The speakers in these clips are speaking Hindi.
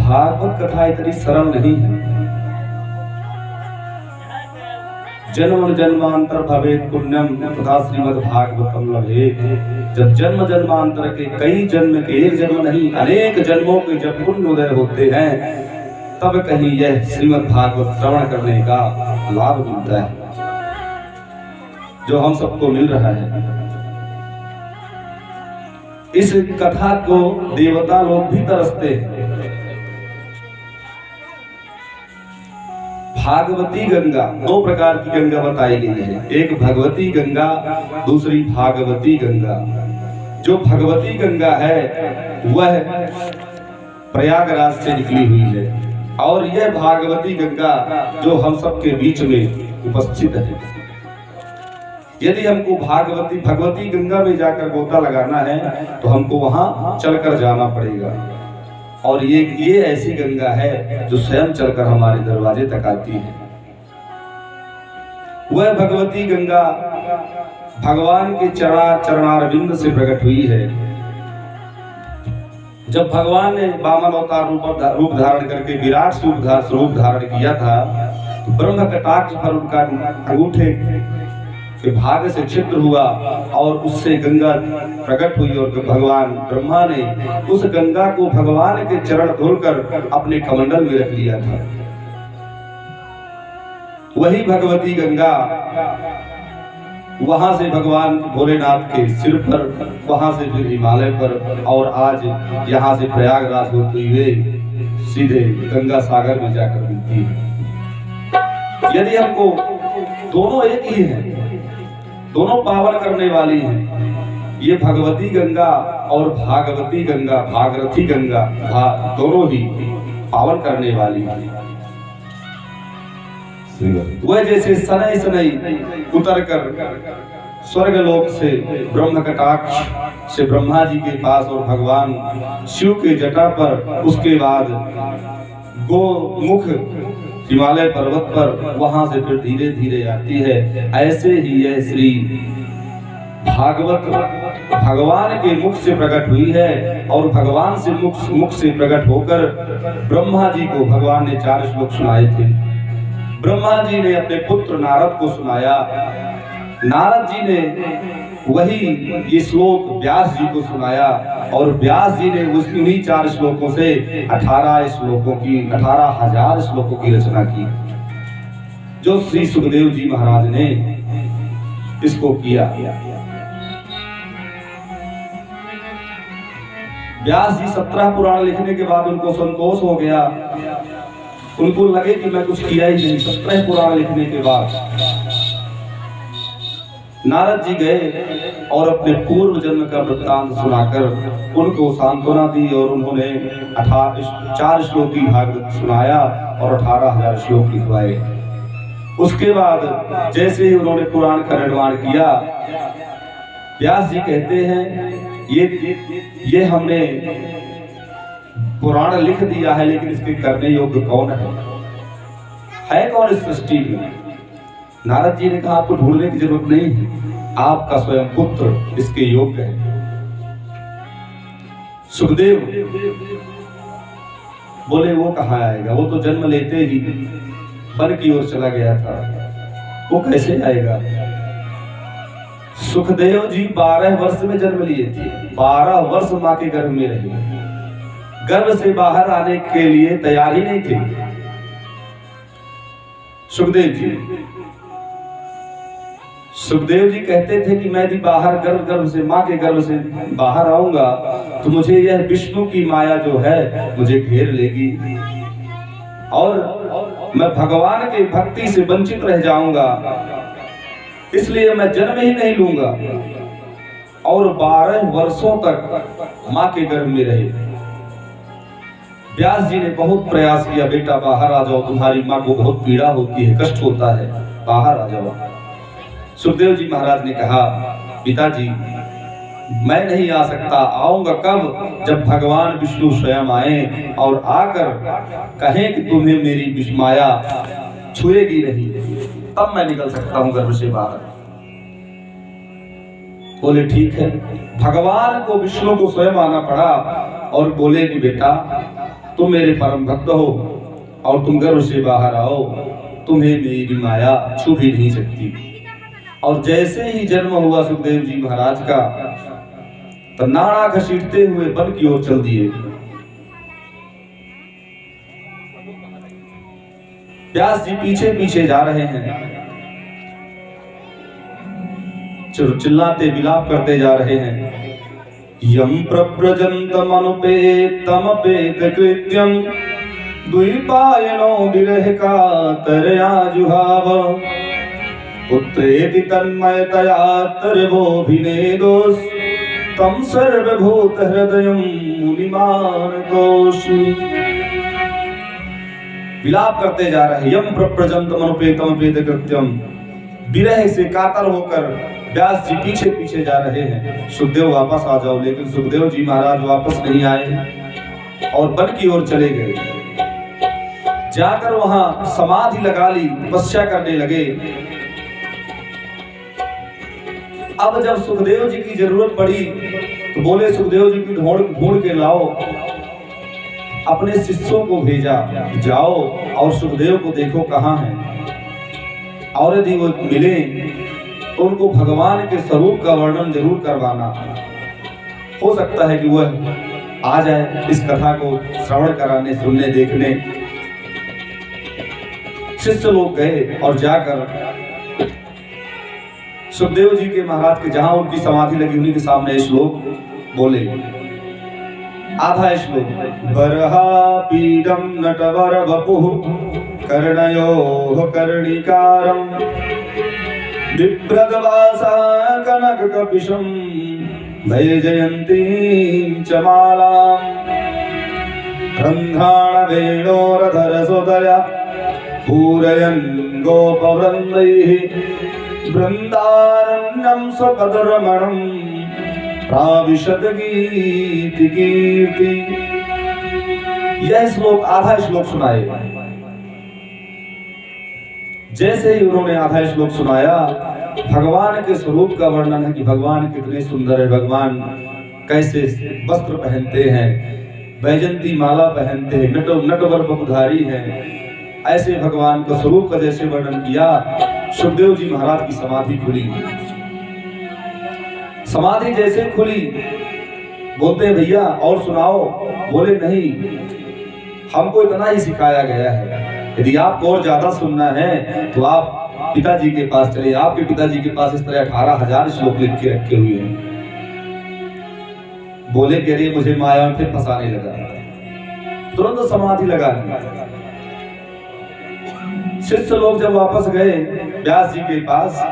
भागवत कथा इतनी सरल नहीं है। जन्म जन्मांतर भवेत पुण्यम तथा श्रीमद् भागवतम लभेत। जब जन्म जन्मांतर के कई जन्म के एक जन्म नहीं अनेक जन्मों के जब पुण्य उदय होते हैं तब कहीं यह श्रीमद् भागवत श्रवण करने का लाभ मिलता है जो हम सबको मिल रहा है। इस कथा को देवता लोग भी तरसते हैं। भागवती गंगा, दो प्रकार की गंगा बताई गई है, एक भगवती गंगा, दूसरी भागवती गंगा। जो भगवती गंगा है वह प्रयागराज से निकली हुई है और यह भागवती गंगा जो हम सबके बीच में उपस्थित है। यदि हमको भगवती गंगा में जाकर गोता लगाना है तो हमको वहां चलकर जाना पड़ेगा और ये ऐसी गंगा है जो स्वयं चलकर हमारे दरवाजे तक आती है। वह भगवती गंगा भगवान के चरणारविंद से प्रकट हुई है। जब भगवान ने वामन अवतार रूप धारण करके विराट स्वरूप धारण किया था तो ब्रह्म कटाक्ष पर उनका अंगूठे के भाग से छिद्र हुआ और उससे गंगा प्रकट हुई और भगवान ब्रह्मा ने उस गंगा को भगवान के चरण धोकर अपने कमंडल में रख लिया था। वही भगवती गंगा वहां से भगवान भोलेनाथ के सिर पर, वहां से फिर हिमालय पर और आज यहाँ से प्रयागराज होते हुए सीधे गंगा सागर में जाकर मिलती है। यदि हमको दोनों एक ही हैं, दोनों पावन करने वाली हैं, ये भगवती गंगा और भागवती गंगा, भागरथी गंगा दोनों ही पावन करने वाली हैं। वह जैसे सनई सनई उतर कर स्वर्गलोक से ब्रह्म कटाक्ष से ब्रह्मा जी के पास और भगवान शिव के जटा पर, उसके बाद गोमुख हिमालय पर्वत पर, वहां से फिर धीरे धीरे आती है। ऐसे ही यह श्री भागवत भगवान के मुख से प्रकट हुई है और भगवान से मुख से प्रकट होकर ब्रह्मा जी को भगवान ने 4 श्लोक सुनाए थे। ब्रह्मा जी ने अपने पुत्र नारद को सुनाया, नारद जी ने वही ये श्लोक व्यास जी को सुनाया और व्यास जी ने उन्हीं 4 श्लोकों से 18,000 श्लोकों की रचना की जो श्री सुखदेव जी महाराज ने इसको किया। व्यास जी 17 पुराण लिखने के बाद उनको संतोष हो गया, उनको लगे कि मैं कुछ किया ही नहीं। 17 पुराण लिखने के बाद नारद जी गए और अपने पूर्व जन्म का वृत्तांत सुनाकर उनको सांत्वना दी और उन्होंने 4 श्लोक की भागवत सुनाया और 18,000 श्लोक लिखवाए। उसके बाद जैसे ही उन्होंने पुराण का निर्माण किया, व्यास जी कहते हैं ये हमने पुराण लिख दिया है लेकिन इसके करने योग्य कौन है कौन इस सृष्टि में? नारद जी ने कहा आपको ढूंढने की जरूरत नहीं है, आपका स्वयं पुत्र इसके योग्य है। सुखदेव बोले वो कहाँ आएगा, वो तो जन्म लेते ही वन की ओर चला गया था, वो कैसे आएगा? सुखदेव जी 12 वर्ष में जन्म लिए थे, 12 वर्ष माँ के गर्भ में रहे, गर्भ से बाहर आने के लिए तैयार ही नहीं थे सुखदेव जी कहते थे कि मैं यदि बाहर गर्भ से, माँ के गर्भ से बाहर आऊंगा तो मुझे यह विष्णु की माया जो है मुझे घेर लेगी और मैं भगवान के भक्ति से वंचित रह जाऊंगा, इसलिए मैं जन्म ही नहीं लूंगा। और 12 वर्षों तक माँ के गर्भ में रहे। व्यास जी ने बहुत प्रयास किया, बेटा बाहर आ जाओ, तुम्हारी माँ को बहुत पीड़ा होती है, कष्ट होता है, बाहर आ जाओ। सुखदेव जी महाराज ने कहा पिताजी मैं नहीं आ सकता, आऊंगा कब? जब भगवान विष्णु स्वयं आए और आकर कहें कि तुम्हें मेरी विष्माया छुएगी नहीं, तब मैं निकल सकता हूं गर्भ से बाहर। बोले ठीक है। भगवान को विष्णु को स्वयं आना पड़ा और बोले कि बेटा तुम मेरे परम भक्त हो और तुम गर्भ से बाहर आओ, तुम्हें मेरी माया छू भी नहीं सकती। और जैसे ही जन्म हुआ सुखदेव जी महाराज का, तो नाड़ा घसीटते हुए वन की ओर चल दिए। व्यास जी पीछे पीछे जा रहे हैं, चिल्लाते विलाप करते जा रहे हैं। यम प्रव्रजन्तमनुपेतमपेत कृत्यं द्विपायनो विरह कातरया जुहाव पुत्रेति तन्मयतया तर्वोऽभिनेदोस् तं सर्वभूत हृदयं मुनिमानतोष। विलाप करते जा रहे। यम प्रव्रजन्तमनुपेतमपेत कृत्यं, विरह से कातर होकर व्यास जी पीछे पीछे जा रहे हैं। सुखदेव वापस आ जाओ, लेकिन सुखदेव जी महाराज वापस नहीं आए और वन की ओर चले गए। जाकर वहां समाधि लगा ली, तपस्या करने लगे। अब जब सुखदेव जी की जरूरत पड़ी तो बोले सुखदेव जी की ढूंढ के लाओ। अपने शिष्यों को भेजा, जाओ और सुखदेव को देखो कहाँ हैं, और यदि वो मिले तो उनको भगवान के स्वरूप का वर्णन जरूर करवाना। हो सकता है कि वह आ जाए इस कथा को श्रवण कराने, सुनने, देखने। शिष्य लोग गए और जाकर सुखदेव जी के महाराज के जहां उनकी समाधि लगी उन्हीं के सामने श्लोक बोले। आधा श्लोक। बरहा पीडम नटवर वपुः कर्णयोः कर्णिकारम् बिभ्रद्वासा कनक कपिशं वैजयन्तीं च मालां रन्ध्राण वेणोरधर सुदया पूरयन् गोपवृन्दैः वृन्दारण्यं स्वपदरमणं प्राविशद गीति कीर्ति। यह श्लोक, आधा श्लोक सुनाए। जैसे ही उन्होंने आधा श्लोक सुनाया, भगवान के स्वरूप का वर्णन है कि भगवान कितने सुंदर है, भगवान कैसे वस्त्र पहनते हैं, वैजंती माला पहनते हैं, नटवर बपुधारी हैं। ऐसे भगवान का स्वरूप का जैसे वर्णन किया, सुखदेव जी महाराज की समाधि खुली। समाधि जैसे खुली, बोलते हैं भैया और सुनाओ। बोले नहीं, हमको इतना ही सिखाया गया है। यदि आपको और ज्यादा सुनना है तो आप पिताजी के पास चले। आपके पिताजी के पास इस तरह 18,000 श्लोक लिख के रखे हुए हैं। बोले कह रही मुझे माया में फिर फंसाने लगा, तुरंत समाधि लगा ली। शिष्य लोग जब वापस गए व्यास जी के पास,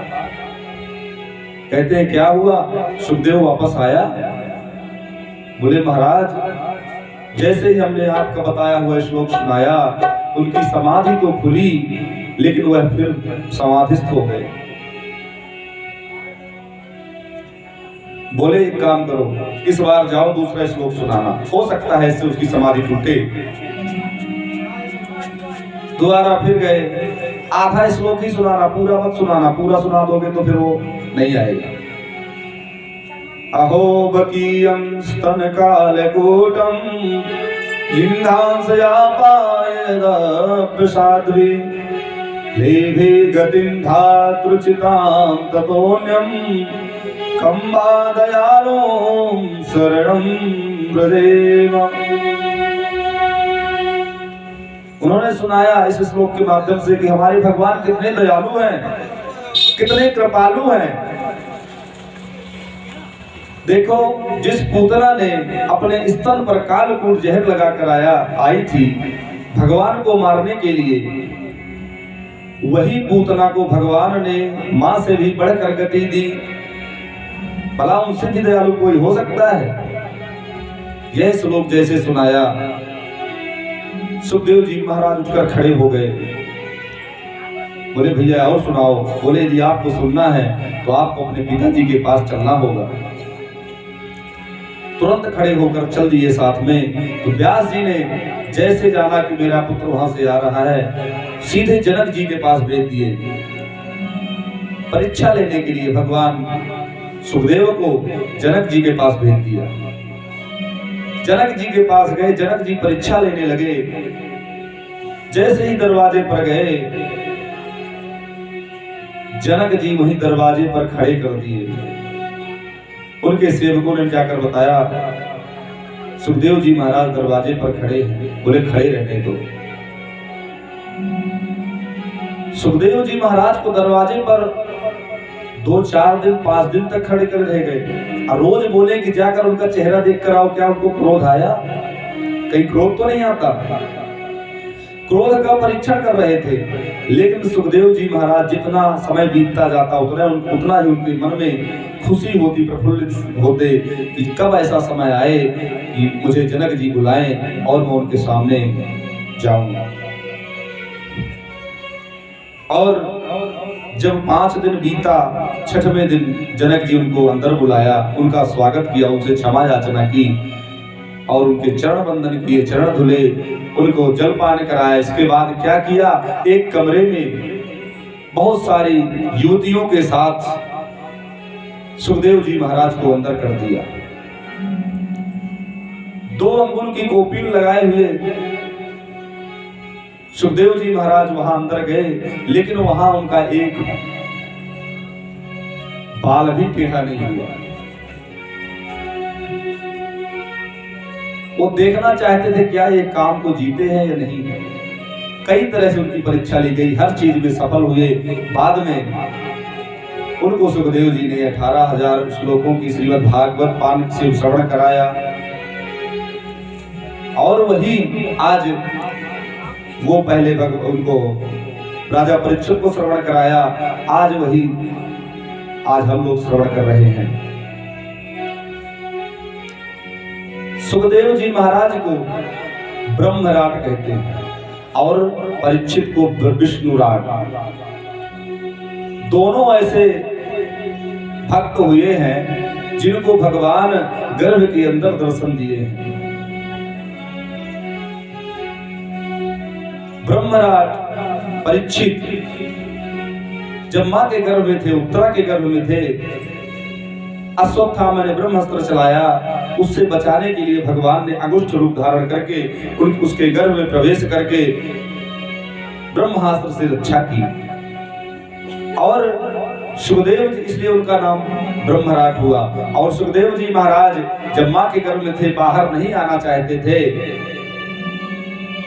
कहते हैं क्या हुआ? सुखदेव वापस आया। बोले महाराज, जैसे ही हमने आपका बताया हुआ श्लोक सुनाया, उनकी समाधि तो खुली, लेकिन वह फिर समाधिस्थ हो गए। बोले एक काम करो, इस बार जाओ दूसरा श्लोक सुनाना, हो सकता है इससे उसकी समाधि टूटे। दोबारा फिर गए, आधा श्लोक ही सुनाना, पूरा मत सुनाना, पूरा सुना दोगे तो फिर वो नहीं आएगा। अहो बकीयं स्तन कालकूटं जिह्वांसयापायद प्रसाद्वी लेभे गतिं धातृचितां ततोऽन्यं कं वा दयालों शरणं व्रजेम। उन्होंने सुनाया इस श्लोक के माध्यम से कि हमारे भगवान कितने दयालु हैं, कितने कृपालु हैं। देखो, जिस पूतना ने अपने स्तन पर कालकूट जहर लगाकर आई थी भगवान को मारने के लिए, वही पूतना को भगवान ने मां से भी बढ़कर गति दी। भला उनसे भी दयालु कोई हो सकता है? यह श्लोक जैसे सुनाया, सुखदेव जी महाराज उठकर खड़े हो गए। बोले भैया और सुनाओ। बोले यदि आपको सुनना है तो आपको अपने पिताजी के पास चलना होगा। तुरंत खड़े होकर चल दिए साथ में। तो व्यास जी ने जैसे जाना कि मेरा पुत्र वहां से आ रहा है, सीधे जनक जी के पास भेज दिए परीक्षा लेने के लिए। भगवान सुखदेव को जनक जी के पास भेज दिया। जनक जी के पास गए। जनक जी परीक्षा लेने लगे। जैसे ही दरवाजे पर गए, जनक जी वहीं दरवाजे पर खड़े कर दिए। उनके सेवकों ने जाकर बताया, सुखदेव जी महाराज दरवाजे पर खड़े हैं। बोले खड़े रहने दो। सुखदेव जी महाराज को दरवाजे पर 2-4 दिन 5 दिन तक खड़े कर रह गए। और रोज बोले कि जाकर उनका चेहरा देख कर आओ, क्या उनको क्रोध आया? कहीं क्रोध तो नहीं आता? क्रोध का परीक्षण कर रहे थे। लेकिन सुखदेव जी महाराज जितना समय बीतता जाता उतना ही उनके मन में खुशी होती, प्रफुल्लित होते कि कब ऐसा समय आए कि मुझे जनक जी बुलाएं और मैं उनके सामने जाऊंगा। और जब 5 दिन बीता, 6वें दिन जनक जी उनको अंदर बुलाया, उनका स्वागत किया, उनसे क्षमा याचना की और उनके चरण वंदन किए, चरण धुले, उनको जलपान कराया। इसके बाद क्या किया, एक कमरे में बहुत सारी युवतियों के साथ सुखदेव जी महाराज को अंदर कर दिया। 2 अंगुल की कोपीन लगाए हुए सुखदेव जी महाराज वहां अंदर गए, लेकिन वहां उनका एक बाल भी टेढ़ा नहीं हुआ। वो देखना चाहते थे क्या ये काम को जीते हैं या नहीं। कई तरह से उनकी परीक्षा ली गई, हर चीज में सफल हुए। बाद में उनको सुखदेव जी ने 18,000 श्लोकों की श्रीमद् भागवत पान से श्रवण कराया। और वही आज वो पहले उनको राजा परीक्षित को श्रवण कराया, आज हम लोग श्रवण कर रहे हैं। सुखदेव जी महाराज को ब्रह्मराट कहते हैं और परीक्षित को विष्णुराट। दोनों ऐसे भक्त हुए हैं जिनको भगवान गर्भ के अंदर दर्शन दिए हैं। ब्रह्मराट परीक्षित जब मां के गर्भ में थे, उत्तरा के गर्भ में थे, अश्वत्थामा ने ब्रह्मास्त्र चलाया। उससे बचाने के लिए भगवान ने अंगुष्ठ रूप धारण करके उसके गर्भ में प्रवेश करके ब्रह्मास्त्र से रक्षा की। और सुखदेव जी, इसलिए उनका नाम ब्रह्मराट हुआ। और सुखदेव जी महाराज जब मां के गर्भ में थे, बाहर नहीं आना चाहते थे,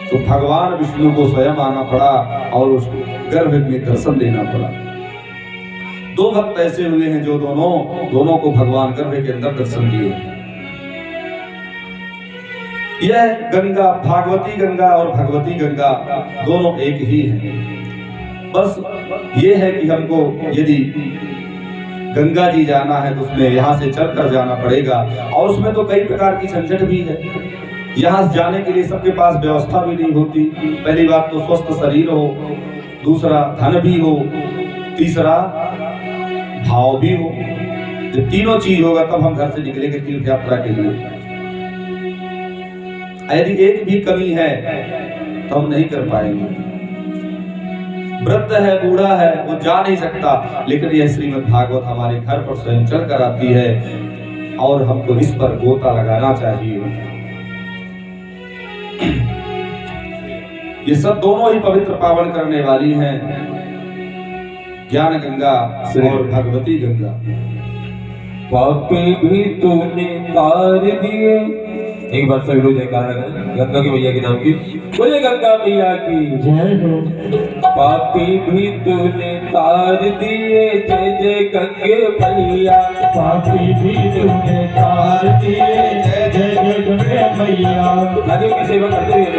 तो भगवान विष्णु को स्वयं आना पड़ा और उस गर्भ में दर्शन देना पड़ा। 2 भक्त ऐसे हुए हैं जो दोनों को भगवान गर्भ के अंदर दर्शन दिए। यह गंगा, भागवती गंगा और भगवती गंगा दोनों एक ही हैं। बस ये है कि हमको यदि गंगा जी जाना है तो उसमें यहाँ से चलकर जाना पड़ेगा, और उसमें तो कई प्रकार की झंझट भी है। यहाँ से जाने के लिए सबके पास व्यवस्था भी नहीं होती। पहली बात तो स्वस्थ शरीर हो, दूसरा धन भी हो, तीसरा भाव भी हो। जब तीनों चीज होगा तब हम घर से निकलेंगे तीर्थ यात्रा के लिए। यदि एक भी कमी है तो हम नहीं कर पाएंगे। वृद्ध है, बूढ़ा है, वो जा नहीं सकता, लेकिन यह श्रीमद् भागवत हमारे घर पर स्वयं चल कर आती है और हमको इस पर गोता लगाना चाहिए। ये सब दोनों ही पवित्र पावन करने वाली हैं, ज्ञान गंगा और भगवती गंगा। पापी भी तूने तार दिए। एक बार सभी लोग जयकारा लगाएं गंगा की मैया के नाम की। बोले गंगा मैया की जय हो। पापी भी तूने तार दिए, जय जय गंगे मैया। पापी भी तूने तार दिए, जय जय गंगे मैया। नदियों की सेवा करते हुए